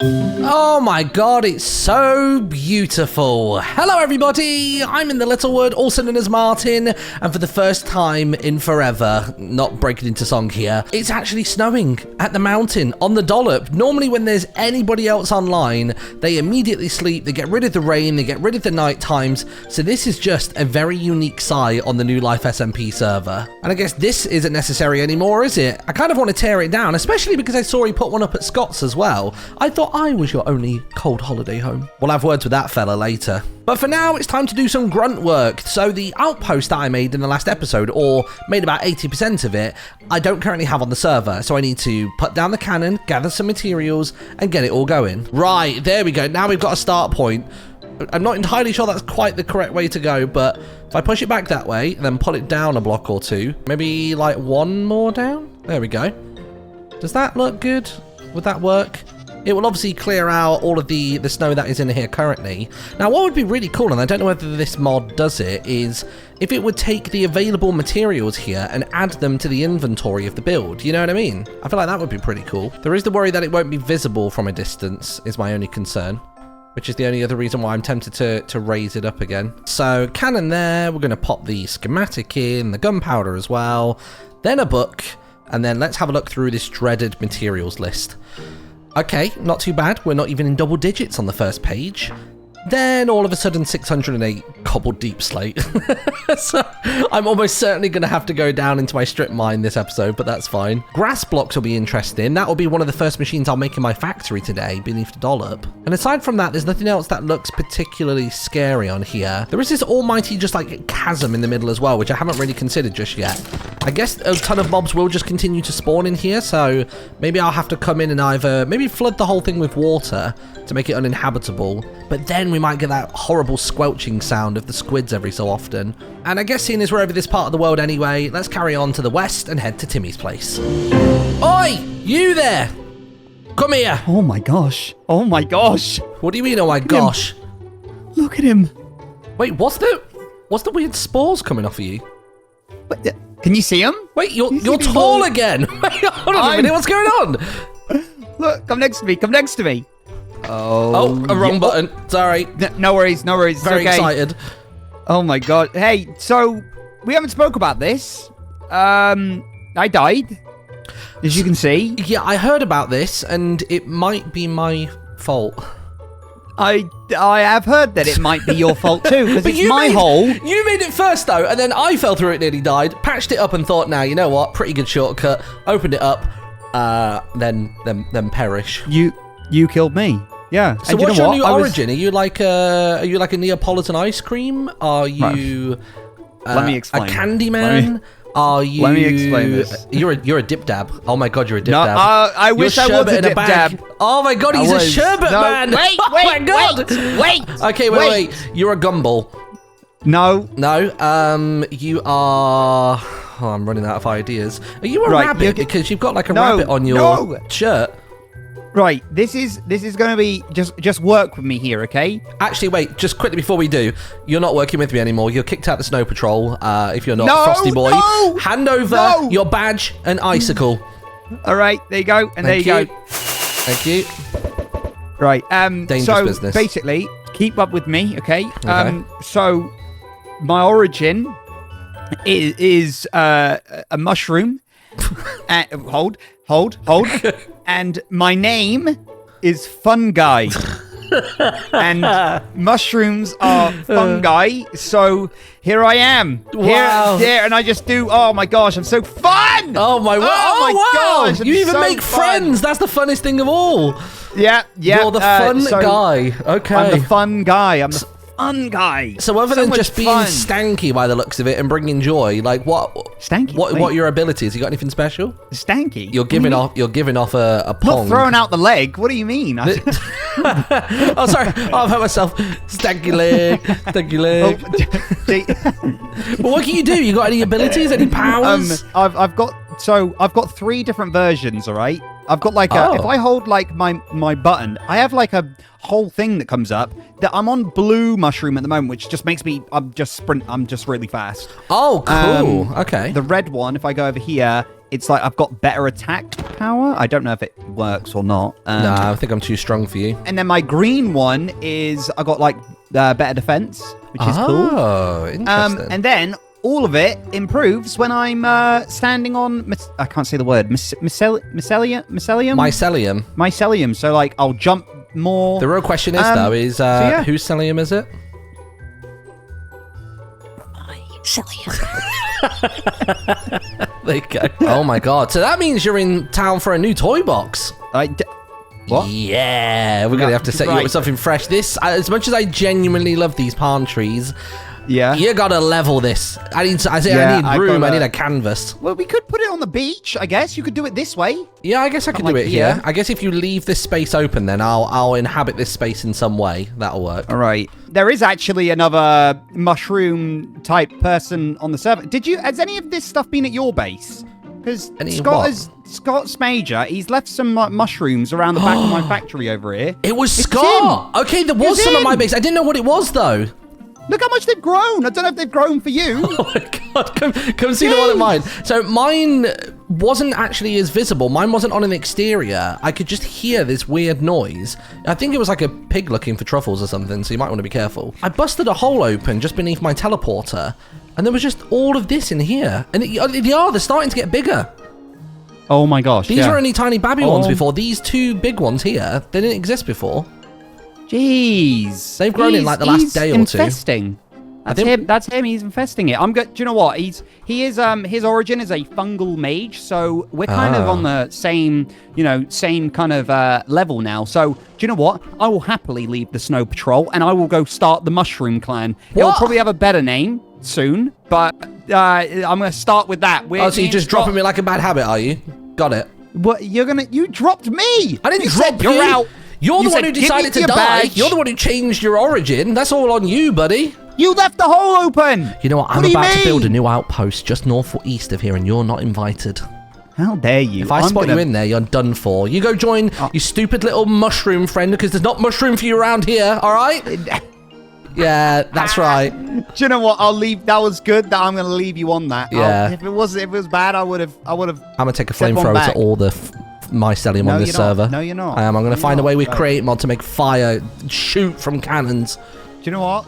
Oh my god, it's so beautiful. Hello everybody, I'm InTheLittleWood, also known as Martyn, and for the first time in forever, not breaking into song here, it's actually snowing at the mountain on the dollop. Normally when there's anybody else online, they immediately sleep, they get rid of the rain, they get rid of the night times, so this is just a very unique sight on the New Life SMP server. And I guess this isn't necessary anymore, is it? I kind of want to tear it down, especially because I saw he put one up at Scott's as well. I thought I was your only cold holiday home. We'll have words with that fella later. But for now, it's time to do some grunt work. So the outpost that I made in the last episode, or made about 80% of it, I don't currently have on the server. So I need to put down the cannon, gather some materials, and get it all going. Right, there we go. Now we've got a start point. I'm not entirely sure that's quite the correct way to go, but if I push it back that way, and then pull it down a block or two, maybe like one more down? There we go. Does that look good? Would that work? It will obviously clear out all of the snow that is in here currently. Now, what would be really cool, and I don't know whether this mod does it, is if it would take the available materials here and add them to the inventory of the build. You know what I mean? I feel like that would be pretty cool. There is the worry that it won't be visible from a distance, is my only concern, which is the only other reason why I'm tempted to raise it up again. So, cannon there. We're going to pop the schematic in, the gunpowder as well, then a book, and then let's have a look through this dreaded materials list. Okay, not too bad. We're not even in double digits on the first page. Then all of a sudden 608 cobbled deep slate. So I'm almost certainly going to have to go down into my strip mine this episode, but that's fine. Grass blocks will be interesting. That will be one of the first machines I'll make in my factory today, beneath the dollop. And aside from that, there's nothing else that looks particularly scary on here. There is this almighty just like chasm in the middle as well, which I haven't really considered just yet. I guess a ton of mobs will just continue to spawn in here, so maybe I'll have to come in and either maybe flood the whole thing with water to make it uninhabitable, but then we might get that horrible squelching sound of the squids every so often. And I guess seeing as we're over this part of the world anyway, let's carry on to the west and head to Timmy's place. Oi! You there! Come here! Oh my gosh. Oh my gosh. What do you mean, oh my gosh? Look at him. Wait, what's the weird spores coming off of you? What, can you see him? Wait, you're tall again! Wait, hold on a minute, what's going on? Look, come next to me, come next to me. Oh, a wrong button. Sorry. No worries, no worries. Very excited. Oh my god. Hey, so we haven't spoke about this. I died, as you can see. Yeah, I heard about this, and it might be my fault. I have heard that it might be your fault too, because it's my hole. You made it first though, and then I fell through it, nearly died, patched it up, and thought, nah, you know what? Pretty good shortcut. Opened it up, then perish. You killed me. Yeah. So what's your new origin? Are you like a Neapolitan ice cream? Are you let me explain. A candy man? Are you? Let me explain this. You're a dip dab. Oh my god, you're a dip dab. I wish I was a dip dab. Oh my god, he's a sherbet man. Wait, oh my god. Wait. Okay, wait. You're a gumball. No. You are. Oh, I'm running out of ideas. Are you a rabbit? Because you've got like a rabbit on your shirt. Right, this is going to be just work with me here, okay? Actually, wait, just quickly before we do, you're not working with me anymore. You're kicked out the Snow Patrol. If you're not Frosty Boy, hand over your badge and icicle. All right, there you go, and there you go. Thank you. Right, Dangerous so business. Basically, keep up with me, okay? So my origin is a mushroom. Hold. And my name is Fungi. And mushrooms are fungi, so here I am. Wow. Here, and I just do, oh my gosh, I'm so fun! Oh my gosh, you even so make friends! That's the funnest thing of all! Yeah. You're the fun guy. Okay. I'm the fun guy. I'm the fun guy. So other than just being stanky by the looks of it and bringing joy, like what? Stanky? What are your abilities? You got anything special? Stanky? You're giving off a pong. Not throwing out the leg. What do you mean? Oh, sorry. I've hurt myself. Stanky leg. Stanky leg. But what can you do? You got any abilities? Any powers? I've got 3 different versions, all right? I've got like a, if I hold like my button, I have like a whole thing that comes up that I'm on blue mushroom at the moment, which just makes me, I'm just really fast. Oh, cool. Okay. The red one, if I go over here, it's like I've got better attack power. I don't know if it works or not. No, I think I'm too strong for you. And then my green one is I got like better defense, which is cool. Oh, interesting. And then all of it improves when I'm standing on, I can't say the word, mycelium? Mycelium. So like I'll jump more. The real question is though, is whose cellium is it? There you go. Oh my god. So that means you're in town for a new toy box. What? Yeah, we're going to have to set you up with something fresh. This, as much as I genuinely love these palm trees, you got to level this. I need room. I need a canvas. Well, we could put it on the beach, I guess. You could do it this way. Yeah, I guess I could do it here. I guess if you leave this space open, then I'll inhabit this space in some way. That'll work. All right. There is actually another mushroom type person on the server. Has any of this stuff been at your base? Because Scott's Major, he's left some mushrooms around the back of my factory over here. It was Scott! Okay, there was some at my base. I didn't know what it was, though. Look how much they've grown. I don't know if they've grown for you. Oh my god, come see the one of mine. So mine wasn't actually as visible. Mine wasn't on an exterior. I could just hear this weird noise. I think it was like a pig looking for truffles or something, so you might want to be careful. I busted a hole open just beneath my teleporter, and there was just all of this in here. And they're starting to get bigger. Oh my gosh, These were only tiny babby ones before. These two big ones here, they didn't exist before. Jeez. They've grown in like the last day or two. Infesting. That's him. He's infesting it. Do you know what? His origin is a fungal mage, so we're kind of on the same kind of level now. So do you know what? I will happily leave the Snow Patrol and I will go start the Mushroom Clan. It'll probably have a better name soon, but I'm going to start with that. So you're just dropping me like a bad habit, are you? Got it. What? You dropped me. I didn't drop you. You're out. You're the one who decided to die. Badge. You're the one who changed your origin. That's all on you, buddy. You left the hole open. You know what? I'm about to build a new outpost just north or east of here, and you're not invited. How dare you? If I spot you in there, you're done for. You go join your stupid little mushroom friend, because there's not mushroom for you around here, all right? Yeah, that's right. Do you know what? I'll leave. That was good. That I'm going to leave you on that. Yeah. If it was bad, I would have. I'm going to take a flamethrower to all the mycelium on this server. No, you're not. I am. I'm going to find a way with Create Mod to make fire shoot from cannons. Do you know what?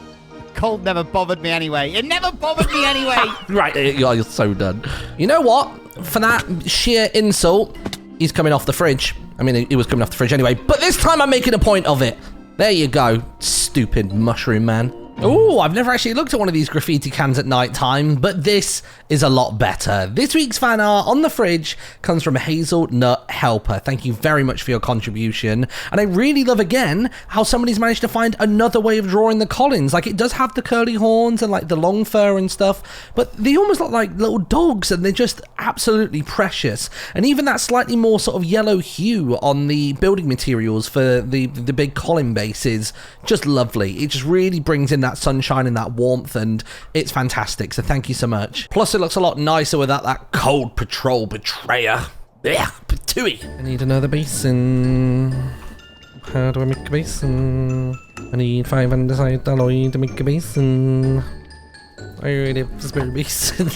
Cold never bothered me anyway. It never bothered me anyway. Right, you're so done. You know what? For that sheer insult, he's coming off the fridge. I mean, he was coming off the fridge anyway, but this time I'm making a point of it. There you go, stupid mushroom man. Oh, I've never actually looked at one of these graffiti cans at night time, but this is a lot better. This week's fan art on the fridge comes from HazelNutHelper. Thank you very much for your contribution. And I really love, again, how somebody's managed to find another way of drawing the Collins. Like, it does have the curly horns and, like, the long fur and stuff, but they almost look like little dogs, and they're just absolutely precious. And even that slightly more sort of yellow hue on the building materials for the big Collin base is just lovely. It just really brings in that sunshine and that warmth, and it's fantastic, so thank you so much. Plus it looks a lot nicer without that cold patrol betrayer. Yeah, patooey. I need another basin. How do I make a basin? I need 5 andesite alloy to make a basin. I really have a spare basin.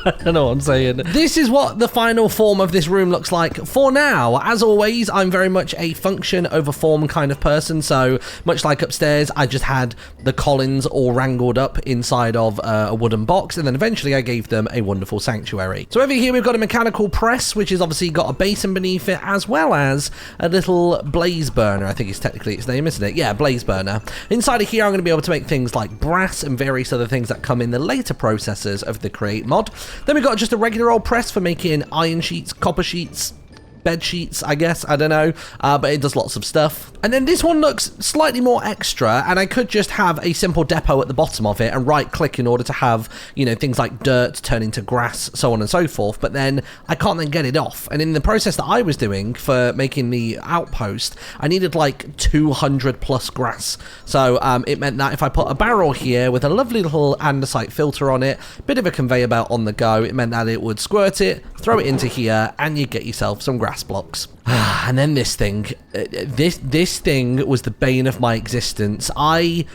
I don't know what I'm saying. This is what the final form of this room looks like for now. As always, I'm very much a function over form kind of person, so much like upstairs, I just had the Collins all wrangled up inside of a wooden box, and then eventually I gave them a wonderful sanctuary. So over here we've got a mechanical press, which has obviously got a basin beneath it, as well as a little blaze burner. I think it's technically its name, isn't it? Yeah, blaze burner. Inside of here I'm going to be able to make things like brass and various other things that come in the later processors of the Create mod. Then we've got just a regular old press for making iron sheets, copper sheets, bed sheets, I guess, I don't know, but it does lots of stuff. And then this one looks slightly more extra, and I could just have a simple depot at the bottom of it and right click in order to have, you know, things like dirt turn into grass, so on and so forth, but then I can't then get it off. And in the process that I was doing for making the outpost, I needed like 200 plus grass, so it meant that if I put a barrel here with a lovely little andesite filter on it, bit of a conveyor belt on the go, it meant that it would squirt it, throw it into here, and you get yourself some grass glass blocks. And then this thing. This thing was the bane of my existence. I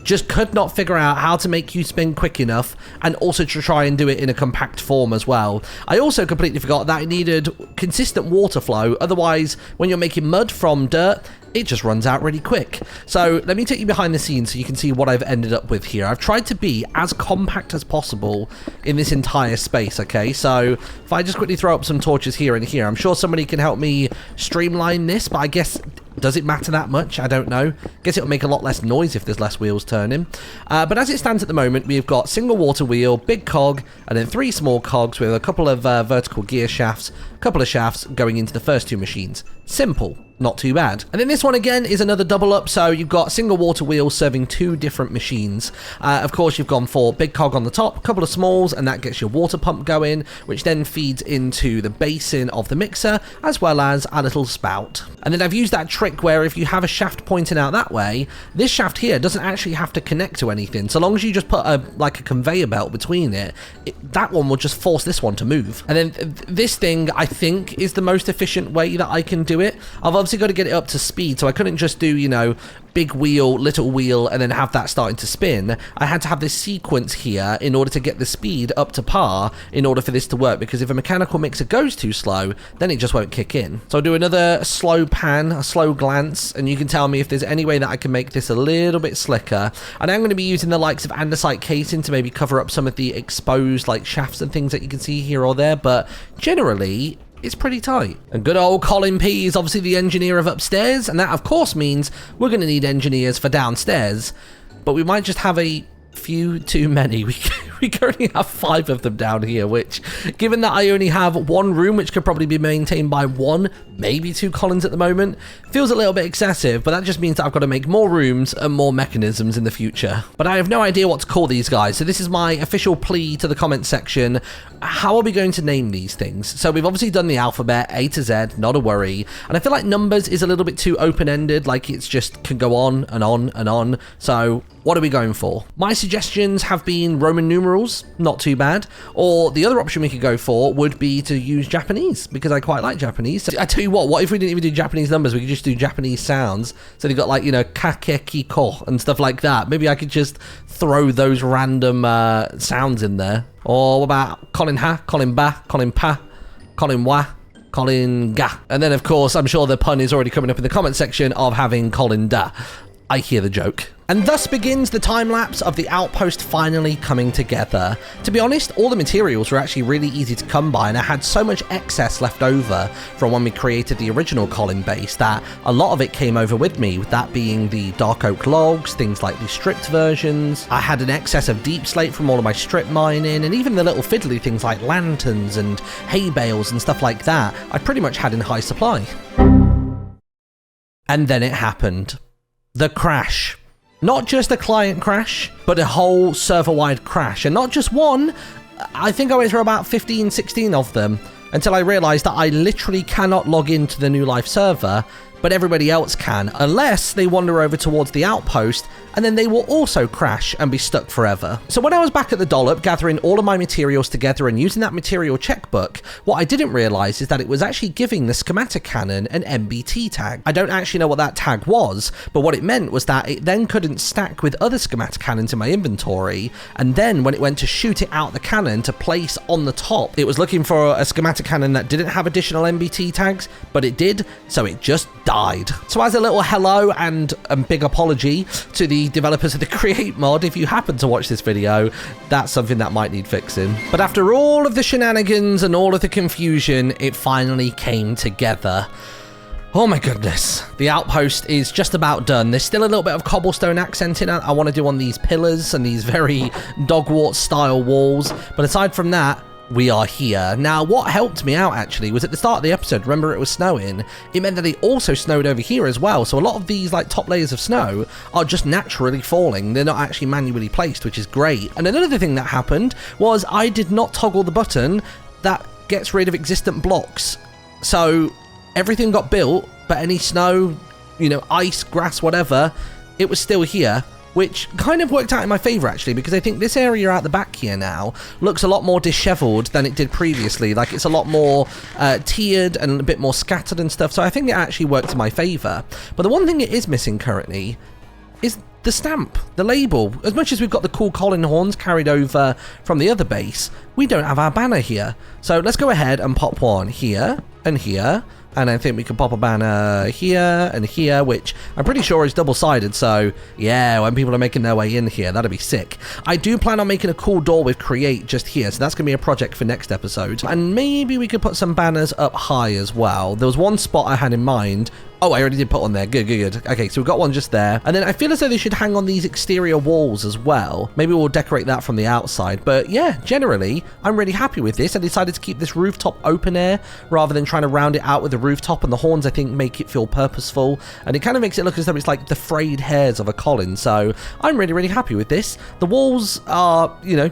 just could not figure out how to make you spin quick enough, and also to try and do it in a compact form as well. I also completely forgot that it needed consistent water flow. Otherwise, when you're making mud from dirt, it just runs out really quick. So let me take you behind the scenes so you can see what I've ended up with here. I've tried to be as compact as possible in this entire space, okay? So if I just quickly throw up some torches here and here, I'm sure somebody can help me streamline this, but I guess, does it matter that much? I don't know. Guess it'll make a lot less noise if there's less wheels turning. But as it stands at the moment, we've got single water wheel, big cog, and then 3 small cogs with a couple of vertical gear shafts, a couple of shafts going into the first 2 machines. Simple. Not too bad. And then this one again is another double up, so you've got single water wheel serving 2 different machines. Of course, you've gone for big cog on the top, a couple of smalls, and that gets your water pump going, which then feeds into the basin of the mixer, as well as a little spout. And then I've used that trick where if you have a shaft pointing out that way, this shaft here doesn't actually have to connect to anything. So long as you just put a conveyor belt between it, that one will just force this one to move. And then this thing, I think, is the most efficient way that I can do it. I've obviously got to get it up to speed, so I couldn't just do, you know, big wheel, little wheel, and then have that starting to spin. I had to have this sequence here in order to get the speed up to par in order for this to work, because if a mechanical mixer goes too slow, then it just won't kick in. So I'll do another slow pan, a slow glance, and you can tell me if there's any way that I can make this a little bit slicker. And I'm going to be using the likes of andesite casing to maybe cover up some of the exposed like shafts and things that you can see here or there, but generally it's pretty tight. And good old Colin P is obviously the engineer of upstairs, and that of course means we're going to need engineers for downstairs, but we might just have a few too many. We currently have 5 of them down here, which, given that I only have 1 room which could probably be maintained by 1, maybe 2 Collins at the moment, feels a little bit excessive, but that just means that I've got to make more rooms and more mechanisms in the future. But I have no idea what to call these guys, so this is my official plea to the comment section. How are we going to name these things? So we've obviously done the alphabet, A to Z, not a worry, and I feel like numbers is a little bit too open-ended, like it's just can go on and on and on. So what are we going for? My suggestions have been Roman numerals, not too bad, or the other option we could go for would be to use Japanese, because I quite like Japanese. So I tell you what if we didn't even do Japanese numbers, we could just do Japanese sounds. So they've got like, you know, kakekiko and stuff like that. Maybe I could just throw those random sounds in there. Or what about Colin Ha, Colin Ba, Colin Pa, Colin Wa, Colin Ga. And then of course, I'm sure the pun is already coming up in the comment section of having Colin Da. I hear the joke. And thus begins the time-lapse of the Outpost finally coming together. To be honest, all the materials were actually really easy to come by, and I had so much excess left over from when we created the original Colin base that a lot of it came over with me, with that being the dark oak logs, things like the stripped versions. I had an excess of deep slate from all of my strip mining, and even the little fiddly things like lanterns and hay bales and stuff like that, I pretty much had in high supply. And then it happened. The crash. Not just a client crash, but a whole server-wide crash. And not just one, I think I went through about 15, 16 of them, until I realized that I literally cannot log into the New Life server, but everybody else can, unless they wander over towards the Outpost, and then they will also crash and be stuck forever. So when I was back at the dollop, gathering all of my materials together and using that material checkbook, what I didn't realize is that it was actually giving the schematic cannon an MBT tag. I don't actually know what that tag was, but what it meant was that it then couldn't stack with other schematic cannons in my inventory, and then when it went to shoot it out the cannon to place on the top, it was looking for a schematic cannon that didn't have additional MBT tags, but it did, so it just died. So as a little hello and a big apology to the developers of the Create mod, if you happen to watch this video, that's something that might need fixing. But after all of the shenanigans and all of the confusion, it finally came together. Oh my goodness, the Outpost is just about done. There's still a little bit of cobblestone accenting I want to do on these pillars and these very Dogwart style walls, but aside from that, we are here. Now, what helped me out actually was at the start of the episode, remember it was snowing, it meant that it also snowed over here as well. So a lot of these like top layers of snow are just naturally falling. They're not actually manually placed, which is great. And another thing that happened was I did not toggle the button that gets rid of existent blocks. So everything got built, but any snow, you know, ice, grass, whatever, it was still here. which kind of worked out in my favour actually, because I think this area out the back here now looks a lot more dishevelled than it did previously. Like it's a lot more tiered and a bit more scattered and stuff, so I think it actually worked in my favour. But the one thing it is missing currently is the stamp, the label. As much as we've got the cool Colin horns carried over from the other base, we don't have our banner here. So let's go ahead and pop one here and here. And I think we can pop a banner here and here, which I'm pretty sure is double-sided. So yeah, when people are making their way in here, that'd be sick. I do plan on making a cool door with create just here, so that's going to be a project for next episode. And maybe we could put some banners up high as well. There was one spot I had in mind. Oh, I already did put one there. Good, good, good. Okay, so we've got one just there. And then I feel as though they should hang on these exterior walls as well. Maybe we'll decorate that from the outside. But yeah, generally, I'm really happy with this. I decided to keep this rooftop open air rather than trying to round it out with the rooftop. And the horns, I think, make it feel purposeful. And it kind of makes it look as though it's like the frayed hairs of a Colin. So I'm really, really happy with this. The walls are, you know,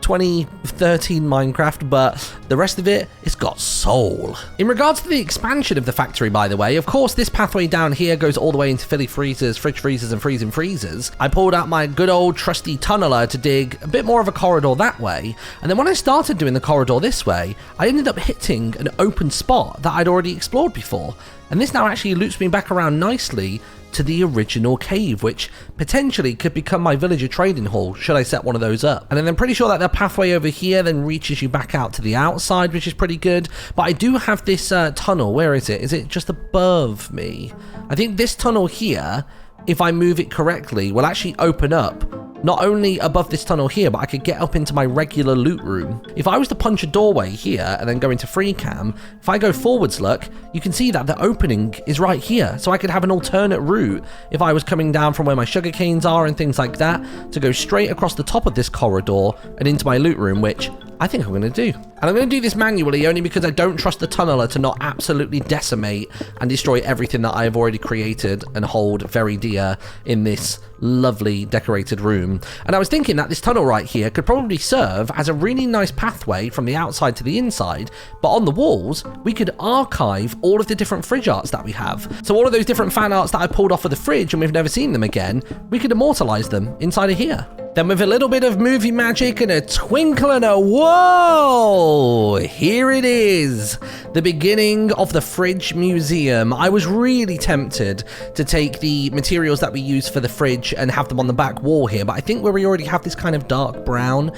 2013 Minecraft, but the rest of it, it's got soul. In regards to the expansion of the factory, by the way, of course, this pathway down here goes all the way into Philly freezers, fridge freezers, and freezing freezers. I pulled out my good old trusty tunneler to dig a bit more of a corridor that way, and then when I started doing the corridor this way, I ended up hitting an open spot that I'd already explored before, and this now actually loops me back around nicely to the original cave, which potentially could become my villager trading hall should I set one of those up. And then I'm pretty sure that the pathway over here then reaches you back out to the outside, which is pretty good. But I do have this tunnel. Where is it? Is it just above me? I think this tunnel here, if I move it correctly, will actually open up not only above this tunnel here, but I could get up into my regular loot room. If I was to punch a doorway here and then go into free cam, if I go forwards, look, you can see that the opening is right here. So I could have an alternate route if I was coming down from where my sugar canes are and things like that to go straight across the top of this corridor and into my loot room, which I think I'm going to do. And I'm going to do this manually only because I don't trust the tunneler to not absolutely decimate and destroy everything that I have already created and hold very dear in this lovely decorated room. And I was thinking that this tunnel right here could probably serve as a really nice pathway from the outside to the inside, but on the walls we could archive all of the different fridge arts that we have. So all of those different fan arts that I pulled off of the fridge and we've never seen them again, we could immortalize them inside of here. Then with a little bit of movie magic and a twinkle and a whoa, here it is, the beginning of the fridge museum. I was really tempted to take the materials that we use for the fridge and have them on the back wall here, but I think where we already have this kind of dark brown,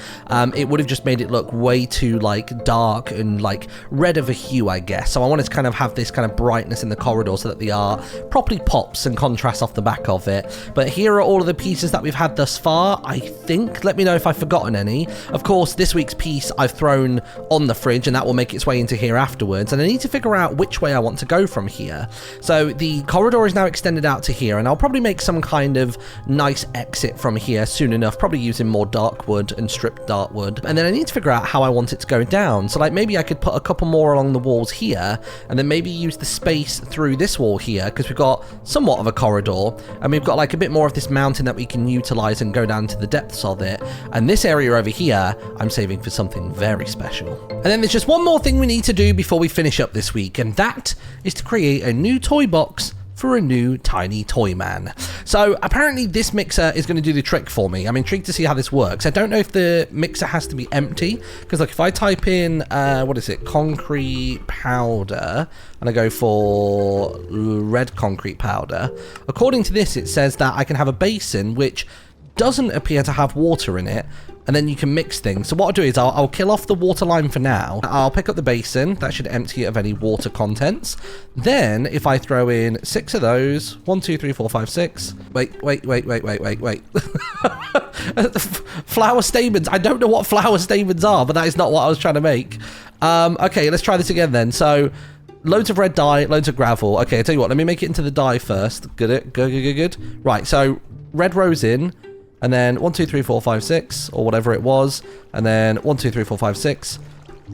it would have just made it look way too like dark and like red of a hue, I guess. So I wanted to kind of have this kind of brightness in the corridor so that the art properly pops and contrasts off the back of it. But here are all of the pieces that we've had thus far. I think, let me know if I've forgotten any. Of course, this week's piece I've thrown on the fridge and that will make its way into here afterwards, and I need to figure out which way I want to go from here. So the corridor is now extended out to here, and I'll probably make some kind of nice exit from here soon enough, probably using more dark wood and stripped dark wood. And then I need to figure out how I want it to go down. So like maybe I could put a couple more along the walls here, and then maybe use the space through this wall here, because we've got somewhat of a corridor, and we've got like a bit more of this mountain that we can utilize and go down to the depths of it. And this area over here, I'm saving for something very special. And then there's just one more thing we need to do before we finish up this week, and that is to create a new toy box for a new tiny toy man. So apparently this mixer is going to do the trick for me. I'm intrigued to see how this works. I don't know if the mixer has to be empty, because like if I type in what is it, concrete powder, and I go for red concrete powder, according to this it says that I can have a basin which doesn't appear to have water in it, and then you can mix things. So what I'll do is I'll kill off the water line for now. I'll pick up the basin. That should empty it of any water contents. Then if I throw in 6 of those, 1, 2, 3, 4, 5, 6. Wait. Flower stamens. I don't know what flower stamens are, but that is not what I was trying to make. Okay, let's try this again then. So loads of red dye, loads of gravel. Okay, I'll tell you what, let me make it into the dye first. Good. Right, so red rose in, and then 1, 2, 3, 4, 5, 6, or whatever it was, and then 1, 2, 3, 4, 5, 6,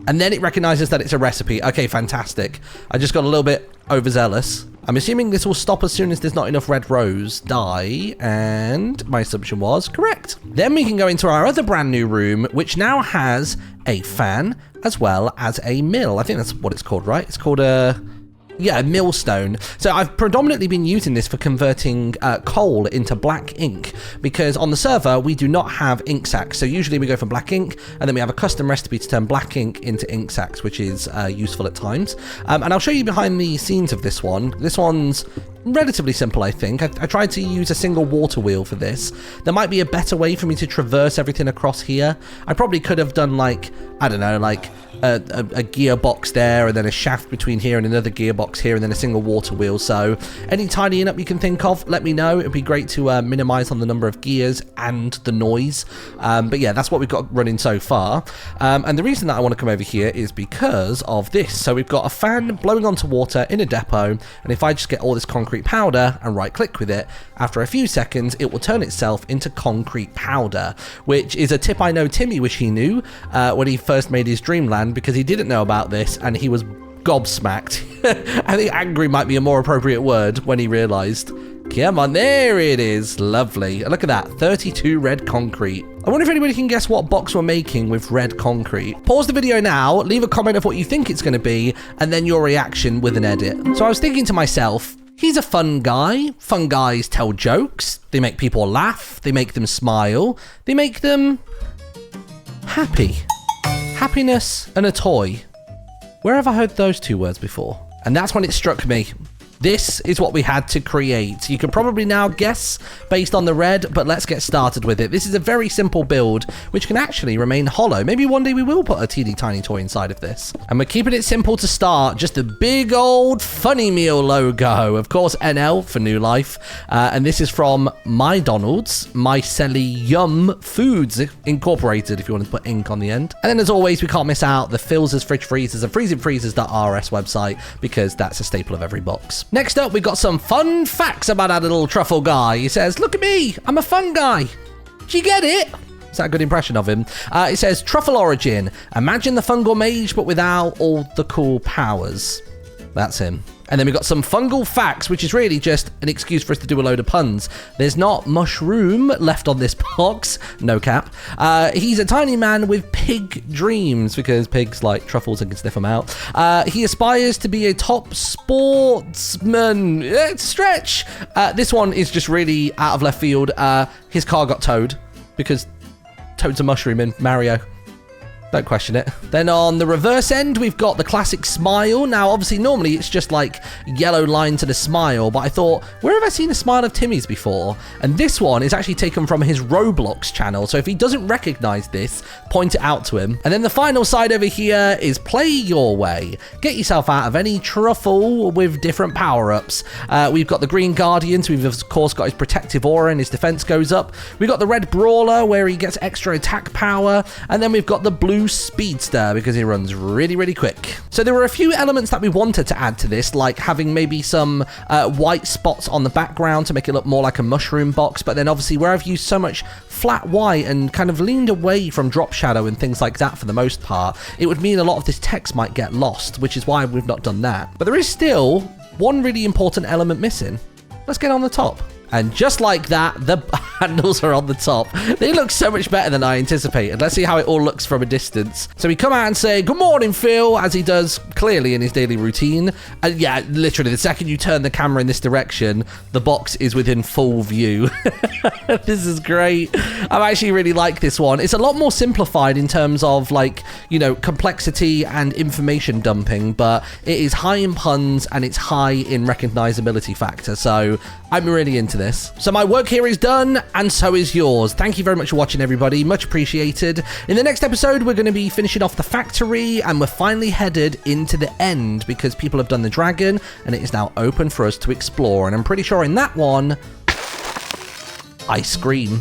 and then it recognizes that it's a recipe. Okay, fantastic. I just got a little bit overzealous. I'm assuming this will stop as soon as there's not enough red rose dye, and my assumption was correct. Then we can go into our other brand new room, which now has a fan as well as a mill. I think that's what it's called, right? It's called a... Yeah, a millstone. So I've predominantly been using this for converting coal into black ink, because on the server we do not have ink sacks. So usually we go for black ink, and then we have a custom recipe to turn black ink into ink sacks, which is useful at times. And I'll show you behind the scenes of this one. This one's relatively simple, I think. I tried to use a single water wheel for this. There might be a better way for me to traverse everything across here. I probably could have done like, I don't know, like a gearbox there, and then a shaft between here and another gearbox here, and then a single water wheel. So any tidying up you can think of, let me know. It'd be great to minimize on the number of gears and the noise. But yeah, that's what we've got running so far. And the reason that I want to come over here is because of this. So we've got a fan blowing onto water in a depot, and if I just get all this concrete powder and right click with it, after a few seconds it will turn itself into concrete powder, which is a tip I know Timmy wish he knew when he first made his dreamland, because he didn't know about this and he was gobsmacked. I think angry might be a more appropriate word when he realized. Come on, there it is. Lovely. Look at that, 32 red concrete. I wonder if anybody can guess what box we're making with red concrete. Pause the video now, leave a comment of what you think it's going to be, and then your reaction with an edit. So I was thinking to myself, he's a fun guy. Fun guys tell jokes. They make people laugh. They make them smile. They make them happy. Happiness and a toy. Where have I heard those two words before? And that's when it struck me. This is what we had to create. You can probably now guess based on the red, but let's get started with it. This is a very simple build, which can actually remain hollow. Maybe one day we will put a teeny tiny toy inside of this. And we're keeping it simple to start. Just a big old Funny Meal logo. Of course, NL for New Life. And this is from My Donald's, Mycelium Foods Incorporated, if you want to put ink on the end. And then as always, we can't miss out the Philzers, Fridge Freezers, and FreezingFreezers.rs website, because that's a staple of every box. Next up, we've got some fun facts about our little truffle guy. He says, look at me, I'm a fun guy. Do you get it? Is that a good impression of him? It says, truffle origin. Imagine the fungal mage, but without all the cool powers. That's him. And then we've got some fungal facts, which is really just an excuse for us to do a load of puns. There's not mushroom left on this box. No cap. He's a tiny man with pig dreams, because pigs like truffles and can sniff them out. He aspires to be a top sportsman. Stretch. This one is just really out of left field. His car got towed, because Toad's a mushroom in Mario. Don't question it. Then on the reverse end, we've got the classic smile. Now, obviously, normally it's just like yellow line to the smile, but I thought, where have I seen a smile of Timmy's before? And this one is actually taken from his Roblox channel. So if he doesn't recognize this, point it out to him. And then the final side over here is play your way. Get yourself out of any truffle with different power-ups. We've got the Green Guardian, so we've of course got his protective aura and his defense goes up. We've got the Red Brawler, where he gets extra attack power. And then we've got the Blue Speedster, because he runs really, really quick. So there were a few elements that we wanted to add to this, like having maybe some white spots on the background to make it look more like a mushroom box. But then obviously where I've used so much flat white and kind of leaned away from drop shadow and things like that for the most part, it would mean a lot of this text might get lost, which is why we've not done that. But there is still one really important element missing. Let's get on the top. And just like that, the handles are on the top. They look so much better than I anticipated. Let's see how it all looks from a distance. So we come out and say, good morning, Phil, as he does clearly in his daily routine. And yeah, literally, the second you turn the camera in this direction, the box is within full view. This is great. I actually really like this one. It's a lot more simplified in terms of, like, you know, complexity and information dumping, but it is high in puns and it's high in recognizability factor. So I'm really into this. So my work here is done, and so is yours. Thank you very much for watching, everybody. Much appreciated. In the next episode, we're going to be finishing off the factory, and we're finally headed into the end, because people have done the dragon, and it is now open for us to explore. And I'm pretty sure in that one, I scream.